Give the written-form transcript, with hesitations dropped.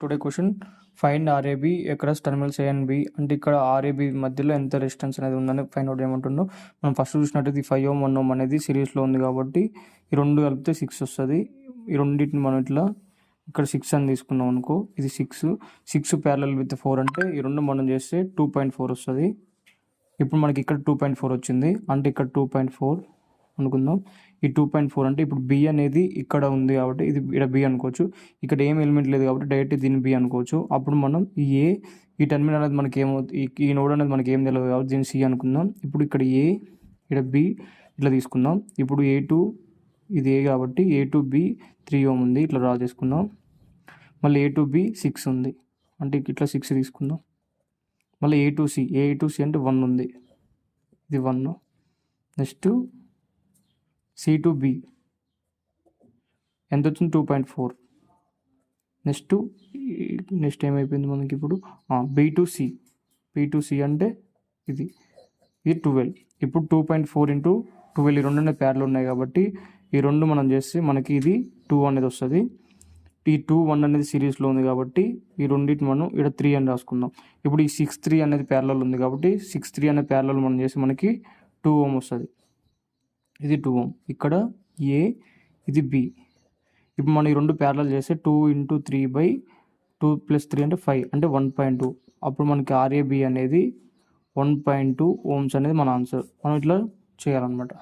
Today question find RAB across terminals A and B అంటే ఇక్కడ RAB మధ్యలో ఎంత రెసిస్టెన్స్ అనేది ఉందని ఫైండ్ అవుట్ చేయమంటుండో. మనం ఫస్ట్ చూసినట్టయితే 5 ohm 1 ohm అనేది సిరీస్లో ఉంది కాబట్టి ఈ రెండు కలిపితే 6 వస్తుంది. ఈ రెండింటిని మనం ఇట్లా ఇక్కడ 6 అని తీసుకున్నాం అనుకో, ఇది 6 ప్యారలల్ విత్ 4 అంటే ఈ రెండు మనం చేస్తే 2.4 వస్తుంది. ఇప్పుడు మనకి ఇక్కడ 2.4 వచ్చింది అంటే ఇక్కడ 2.4 అనుకుందాం. ఈ 2.4 అంటే ఇప్పుడు బి అనేది ఇక్కడ ఉంది కాబట్టి ఇది ఇక్కడ బి అనుకోవచ్చు. ఇక్కడ ఏం ఎలిమెంట్ లేదు కాబట్టి డైరెక్ట్ దీన్ని బి అనుకోవచ్చు. అప్పుడు మనం ఈ టర్మినల్ అనేది మనకి ఏమవుతుంది, ఈ నోడ్ అనేది మనకి ఏం తెలియదు కాబట్టి దీన్ని సి అనుకుందాం. ఇప్పుడు ఇక్కడ ఏ ఇక్కడ బి ఇట్లా తీసుకుందాం. ఇప్పుడు A2 ఇది ఏ కాబట్టి A2B 3 ohm ఉంది, ఇట్లా డ్రా చేసుకుందాం. మళ్ళీ A2B 6 ఉంది అంటే ఇట్లా 6 తీసుకుందాం. మళ్ళీ A2C అంటే 1 ఉంది, ఇది 1. నెక్స్ట్ C2B ఎంత వచ్చింది 2.4. నెక్స్ట్ ఏమైపోయింది మనకి ఇప్పుడు B2C అంటే ఇది 12. ఇప్పుడు 2.4 into 12 ఈ రెండు ప్యార్లు ఉన్నాయి కాబట్టి ఈ రెండు మనం చేస్తే మనకి ఇది 2 అనేది వస్తుంది. ఈ 2 1 అనేది సిరీస్లో ఉంది కాబట్టి ఈ రెండింటి మనం ఇక్కడ 3 అని రాసుకుందాం. ఇప్పుడు ఈ 6 3 అనేది ప్యారలల్ ఉంది కాబట్టి 6 3 అనే ప్యారలల్ మనం చేసి మనకి 2 ohm వస్తుంది. ఇది 2 ohm. ఇక్కడ ఏ ఇది బి. ఇప్పుడు మనం ఈ రెండు ప్యారలల్ చేస్తే 2 into 3/2 + 3 అంటే 5 అంటే 1.2. అప్పుడు మనకి ఆర్ఏబి అనేది 1.2 ohms అనేది మన ఆన్సర్. మనం ఇట్లా చేయాలన్నమాట.